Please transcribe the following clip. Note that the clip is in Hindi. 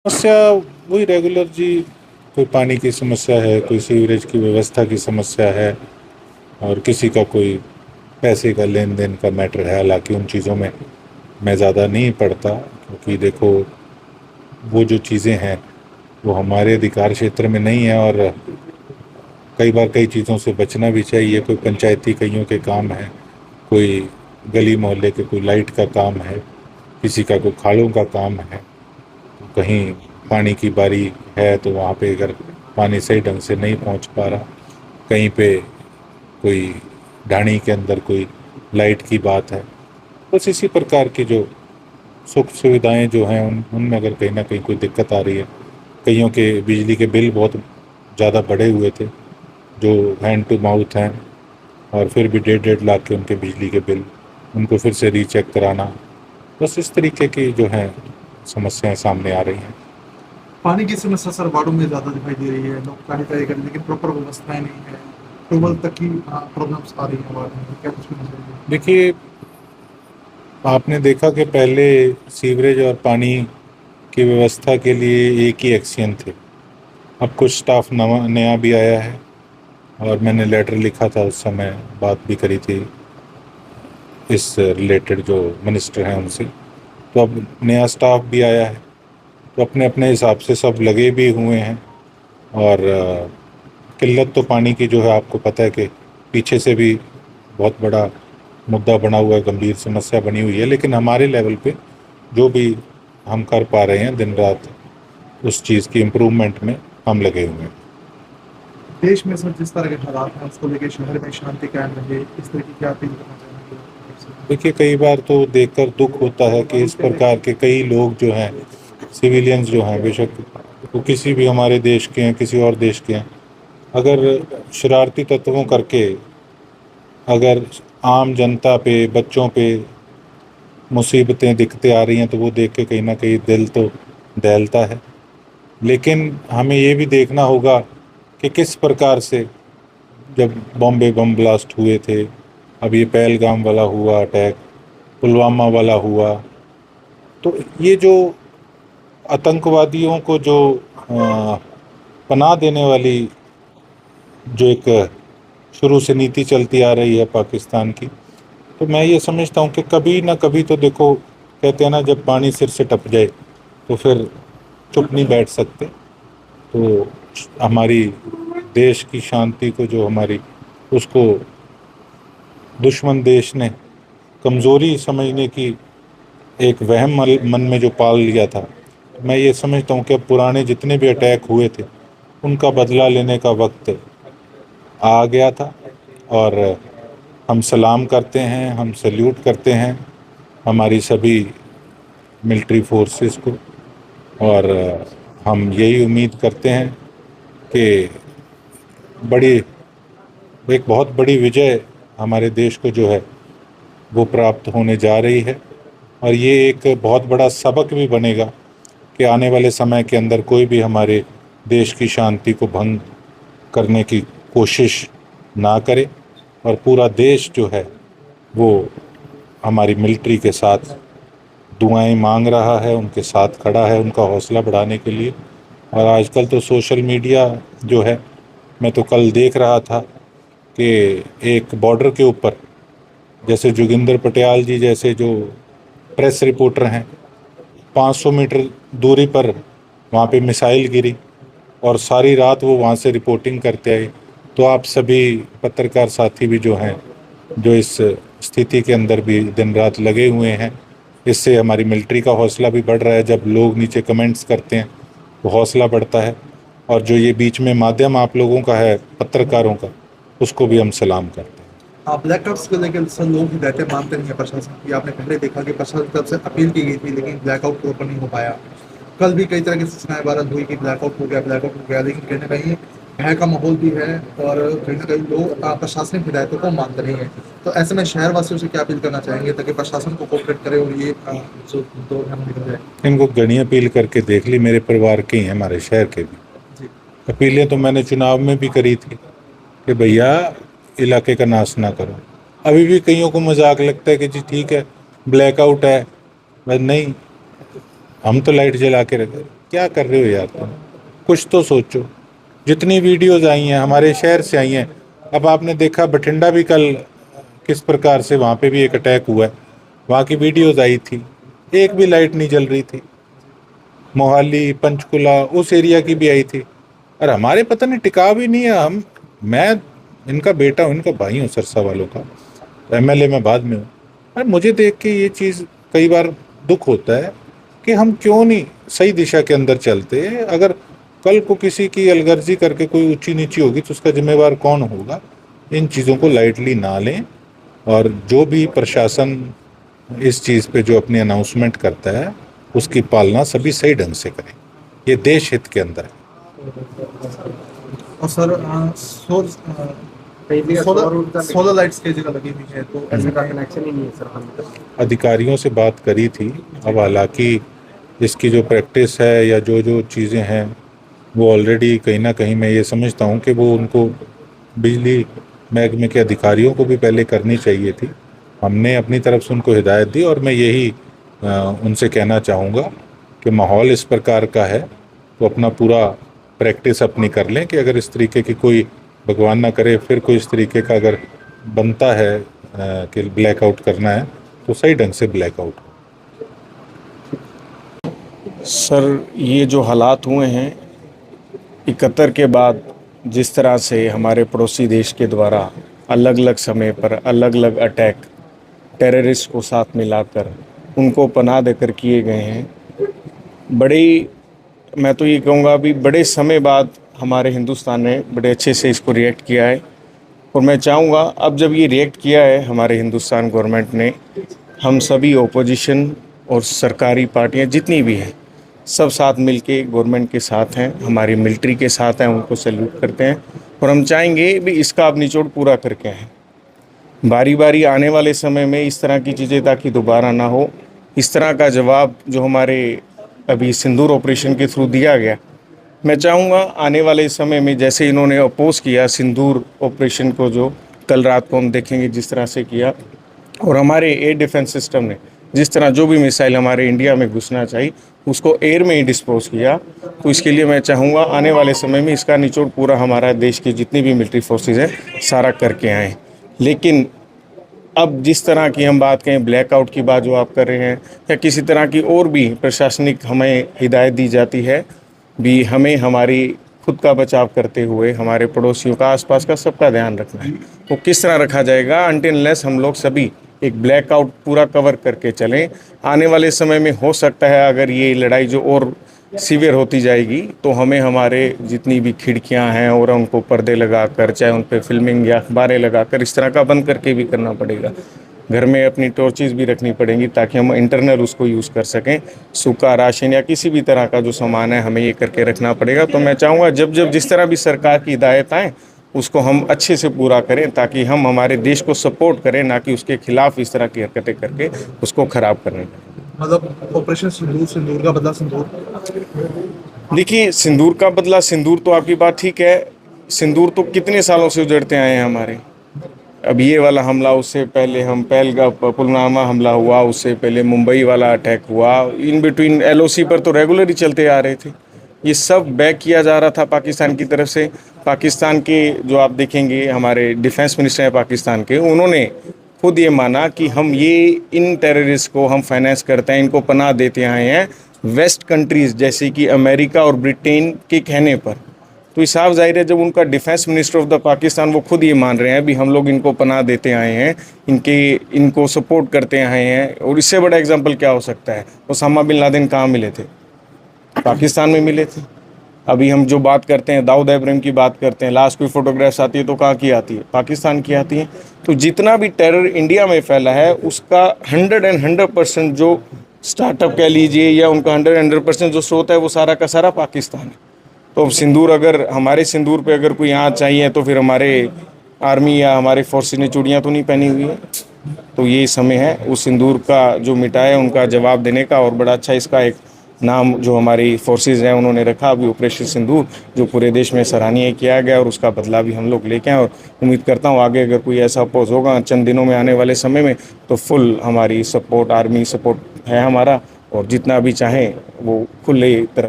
समस्या वही रेगुलर जी। कोई पानी की समस्या है, कोई सीवरेज की व्यवस्था की समस्या है, और किसी का कोई पैसे का लेन देन का मैटर है। हालांकि उन चीज़ों में मैं ज़्यादा नहीं पढ़ता, क्योंकि देखो वो जो चीज़ें हैं वो हमारे अधिकार क्षेत्र में नहीं है। और कई बार कई चीज़ों से बचना भी चाहिए। कोई पंचायती कईयों के काम है, कोई गली मोहल्ले के कोई लाइट का काम है, किसी का कोई खाड़ों का काम है। तो कहीं पानी की बारी है तो वहाँ पे अगर पानी सही ढंग से नहीं पहुँच पा रहा, कहीं पे कोई ढाणी के अंदर कोई लाइट की बात है, बस इसी प्रकार की जो सुख सुविधाएं जो हैं उनमें अगर कहीं ना कहीं कोई दिक्कत आ रही है। कईयों के बिजली के बिल बहुत ज़्यादा बढ़े हुए थे, जो हैंड टू माउथ हैं, और फिर भी 1.5 लाख के उनके बिजली के बिल, उनको फिर से रीचेक कराना। बस इस तरीके की जो हैं समस्याएं सामने आ रही हैं। पानी की समस्या सर वार्डों में ज़्यादा दिखाई दे रही है। लोग पानी तय करें लेकिन प्रॉपर व्यवस्थाएं नहीं है। ट्यूबवेल तक की प्रॉब्लम्स आ रही है वार्ड में, तो क्या कुछ होना चाहिए? देखिए, आपने देखा कि पहले सीवरेज और पानी की व्यवस्था के लिए एक ही एक्सियन थे। अब कुछ स्टाफ नवा नया भी आया है, और मैंने लेटर लिखा था उस समय, बात भी करी थी इस रिलेटेड जो मिनिस्टर हैं उनसे। तो अब नया स्टाफ भी आया है, तो अपने अपने हिसाब से सब लगे भी हुए हैं। और किल्लत तो पानी की जो है आपको पता है कि पीछे से भी बहुत बड़ा मुद्दा बना हुआ है, गंभीर समस्या बनी हुई है। लेकिन हमारे लेवल पे जो भी हम कर पा रहे हैं दिन रात, उस चीज़ की इम्प्रूवमेंट में हम लगे हुए हैं। देश में सर जिस तरह के हालात हैं उसको लेके शहर में शांति कायम रहे, इस तरह की क्या अपील करना चाहेंगे? देखिए, कई बार तो देखकर दुख होता है कि इस प्रकार के कई लोग जो हैं, सिविलियंस जो हैं, बेशक वो किसी भी हमारे देश के हैं, किसी और देश के हैं, अगर शरारती तत्वों करके अगर आम जनता पे, बच्चों पे मुसीबतें दिखते आ रही हैं, तो वो देख के कहीं ना कहीं दिल तो दहलता है। लेकिन हमें ये भी देखना होगा कि किस प्रकार से, जब बॉम्बे बम ब्लास्ट हुए थे, अब ये पहलगाम वाला हुआ अटैक, पुलवामा वाला हुआ, तो ये जो आतंकवादियों को जो पनाह देने वाली जो एक शुरू से नीति चलती आ रही है पाकिस्तान की, तो मैं ये समझता हूँ कि कभी ना कभी तो देखो, कहते हैं ना, जब पानी सिर से टप जाए तो फिर चुप नहीं बैठ सकते। तो हमारी देश की शांति को, जो हमारी, उसको दुश्मन देश ने कमज़ोरी समझने की एक वहम मन में जो पाल लिया था, तो मैं ये समझता हूँ कि अब पुराने जितने भी अटैक हुए थे उनका बदला लेने का वक्त आ गया था। और हम सलाम करते हैं, हम सल्यूट करते हैं हमारी सभी मिलिट्री फोर्सेस को। और हम यही उम्मीद करते हैं कि बड़ी एक बहुत बड़ी विजय हमारे देश को जो है वो प्राप्त होने जा रही है। और ये एक बहुत बड़ा सबक भी बनेगा कि आने वाले समय के अंदर कोई भी हमारे देश की शांति को भंग करने की कोशिश ना करे। और पूरा देश जो है वो हमारी मिलिट्री के साथ दुआएं मांग रहा है, उनके साथ खड़ा है उनका हौसला बढ़ाने के लिए। और आजकल तो सोशल मीडिया जो है, मैं तो कल देख रहा था कि एक बॉर्डर के ऊपर, जैसे जोगिंदर पटियाल जी जैसे जो प्रेस रिपोर्टर हैं, 500 मीटर दूरी पर वहाँ पे मिसाइल गिरी, और सारी रात वो वहाँ से रिपोर्टिंग करते आए। तो आप सभी पत्रकार साथी भी जो हैं, जो इस स्थिति के अंदर भी दिन रात लगे हुए हैं, इससे हमारी मिलिट्री का हौसला भी बढ़ रहा है। जब लोग नीचे कमेंट्स करते हैं तो हौसला बढ़ता है। और जो ये बीच में माध्यम आप लोगों का है, पत्रकारों का, उसको भी हम सलाम करते हैं। आप ब्लैकआउट्स को लेकर सर लोग हिदायतें मानते नहीं है प्रशासन की। आपने पहले देखा कि प्रशासन की तरफ से अपील की गई थी लेकिन ब्लैकआउट प्रॉपर नहीं हो पाया। कल भी कई तरह की सूचनाएं वायरल हुई कि ब्लैकआउट हो गया, ब्लैकआउट हो गया, लेकिन कहीं ना कहीं भय का माहौल भी है और कहीं ना कहीं लोग प्रशासनिक हिदायतों को मानते नहीं है। तो ऐसे में शहर वासियों से क्या अपील करना चाहेंगे ताकि प्रशासन को कोऑपरेट करे और ये जो दौर है वो निकल जाए? इनको गणी अपील करके देख ली, मेरे परिवार के ही हैं, हमारे शहर के भी। जी। अपीलें तो मैंने चुनाव में भी करी थी कि भैया इलाके का नाश ना करो। अभी भी कईयों को मजाक लगता है कि जी ठीक है, ब्लैकआउट है, बस नहीं, हम तो लाइट जला के रखे। क्या कर रहे हो यार तुम, कुछ तो सोचो। जितनी वीडियोज आई हैं हमारे शहर से आई हैं, अब आपने देखा बठिंडा भी कल किस प्रकार से वहाँ पे भी एक अटैक हुआ है, वहाँ की वीडियोज आई थी, एक भी लाइट नहीं जल रही थी। मोहाली पंचकुला उस एरिया की भी आई थी, और हमारे पता नहीं टिकाव भी नहीं है। मैं इनका बेटा हूँ, इनका भाई हूँ सरसा वालों का, एमएलए में बाद में हूँ। और मुझे देख के ये चीज़ कई बार दुख होता है कि हम क्यों नहीं सही दिशा के अंदर चलते। अगर कल को किसी की अलगर्जी करके कोई ऊंची नीची होगी तो उसका जिम्मेवार कौन होगा। इन चीज़ों को लाइटली ना लें, और जो भी प्रशासन इस चीज़ पे जो अपनी अनाउंसमेंट करता है उसकी पालना सभी सही ढंग से करें, ये देश हित के अंदर है। और सर कई जगह सौर ऊर्जा सोलर लाइट्स कई जगह लगी हुई है, तो ऐसे ऐसे का कनेक्शन ही नहीं है सर हम तक। अधिकारियों से बात करी थी, अब हालांकि इसकी जो प्रैक्टिस है या जो जो चीज़ें हैं वो ऑलरेडी कहीं ना कहीं मैं ये समझता हूँ कि वो उनको बिजली महकमे के अधिकारियों को भी पहले करनी चाहिए थी। हमने अपनी तरफ से उनको हिदायत दी, और मैं यही उनसे कहना चाहूँगा कि माहौल इस प्रकार का है तो अपना पूरा प्रैक्टिस अपनी कर लें कि अगर इस तरीके की कोई, भगवान ना करे फिर कोई इस तरीके का अगर बनता है कि ब्लैकआउट करना है तो सही ढंग से ब्लैकआउट। सर ये जो हालात हुए हैं 71 के बाद, जिस तरह से हमारे पड़ोसी देश के द्वारा अलग अलग समय पर अलग अलग अटैक टेररिस्ट को साथ मिलाकर उनको पनाह देकर किए गए हैं, बड़ी, मैं तो ये कहूँगा अभी बड़े समय बाद हमारे हिंदुस्तान ने बड़े अच्छे से इसको रिएक्ट किया है। और मैं चाहूँगा अब जब ये रिएक्ट किया है हमारे हिंदुस्तान गवर्नमेंट ने, हम सभी ओपोजिशन और सरकारी पार्टियां जितनी भी हैं सब साथ मिलके गवर्नमेंट के साथ हैं, हमारी मिलिट्री के साथ हैं, उनको सैल्यूट करते हैं। और हम चाहेंगे भी इसका अब निचोड़ पूरा करके आएँ। बारी बारी आने वाले समय में इस तरह की चीज़ें ताकि दोबारा ना हो, इस तरह का जवाब जो हमारे अभी सिंदूर ऑपरेशन के थ्रू दिया गया, मैं चाहूँगा आने वाले समय में जैसे इन्होंने अपोज किया सिंदूर ऑपरेशन को, जो कल रात को हम देखेंगे जिस तरह से किया, और हमारे एयर डिफेंस सिस्टम ने जिस तरह जो भी मिसाइल हमारे इंडिया में घुसना चाहिए उसको एयर में ही डिस्पोज किया, तो इसके लिए मैं चाहूँगा आने वाले समय में इसका निचोड़ पूरा हमारा देश की जितनी भी मिलिट्री फोर्सेज हैं सारा करके आएँ। लेकिन अब जिस तरह की हम बात करें ब्लैकआउट की बात जो आप कर रहे हैं, या किसी तरह की और भी प्रशासनिक हमें हिदायत दी जाती है भी, हमें हमारी खुद का बचाव करते हुए हमारे पड़ोसियों का, आसपास का सबका ध्यान रखना है। तो किस तरह रखा जाएगा अनटिल अनलेस हम लोग सभी एक ब्लैकआउट पूरा कवर करके चलें। आने वाले समय में हो सकता है अगर ये लड़ाई जो और सीवियर होती जाएगी तो हमें हमारे जितनी भी खिड़कियां हैं और उनको पर्दे लगाकर, चाहे उन पर फिल्मिंग या अखबारें लगाकर इस तरह का बंद करके भी करना पड़ेगा। घर में अपनी टॉर्चेस भी रखनी पड़ेंगी ताकि हम इंटरनल उसको यूज़ कर सकें। सूखा राशन या किसी भी तरह का जो सामान है हमें ये करके रखना पड़ेगा। तो मैं चाहूँगा जब जब जिस तरह भी सरकार की हिदायत आए उसको हम अच्छे से पूरा करें ताकि हम हमारे देश को सपोर्ट करें, ना कि उसके खिलाफ इस तरह की हरकतें करके उसको ख़राब करने। मतलब ऑपरेशन सिंदूर, सिंदूर का बदला सिंदूर। देखिए सिंदूर का बदला सिंदूर, तो आपकी बात ठीक है। सिंदूर तो कितने सालों से उजड़ते आए हैं हमारे। अब ये वाला हमला, उससे पहले हम पहलगाम पुलवामा हमला हुआ, उससे पहले मुंबई वाला अटैक हुआ, इन बिटवीन एलओसी पर तो रेगुलर ही चलते आ रहे थे। ये सब बैक किया जा रहा था पाकिस्तान की तरफ से। पाकिस्तान के जो आप देखेंगे हमारे डिफेंस मिनिस्टर हैं पाकिस्तान के, उन्होंने खुद ये माना कि हम ये इन टेररिस्ट को हम फाइनेंस करते हैं, इनको पनाह देते आए हैं वेस्ट कंट्रीज़ जैसे कि अमेरिका और ब्रिटेन के कहने पर। तो साफ जाहिर है जब उनका defence minister of the Pakistan वो खुद ये मान रहे हैं भी हम लोग इनको पनाह देते आए हैं, इनको सपोर्ट करते आए हैं, और इससे बड़ा एग्जांपल क्या हो सकता है। ओसामा बिन लादेन कहाँ मिले थे? पाकिस्तान में मिले थे। अभी हम जो बात करते हैं दाऊद इब्राहिम की बात करते हैं, लास्ट कोई फोटोग्राफ्स आती है तो कहाँ की आती है? पाकिस्तान की आती है। तो जितना भी टेरर इंडिया में फैला है उसका 100% जो स्टार्टअप कह लीजिए या उनका 100% जो स्रोत है वो सारा का सारा पाकिस्तान है। तो अब सिंदूर, अगर हमारे सिंदूर पे अगर कोई यहाँ चाहिए तो फिर हमारे आर्मी या हमारे फोर्सेस ने चूड़ियाँ तो नहीं पहनी हुई है। तो ये समय है उस सिंदूर का जो मिटाए उनका जवाब देने का, और बड़ा अच्छा इसका एक नाम जो हमारी फोर्सेस हैं उन्होंने रखा अभी ऑपरेशन सिंदूर, जो पूरे देश में सराहनीय किया गया, और उसका बदला भी हम लोग लेके आए। और उम्मीद करता हूँ आगे अगर कोई ऐसा अपोज होगा चंद दिनों में आने वाले समय में तो फुल हमारी सपोर्ट, आर्मी सपोर्ट है हमारा, और जितना भी चाहें वो खुले तरह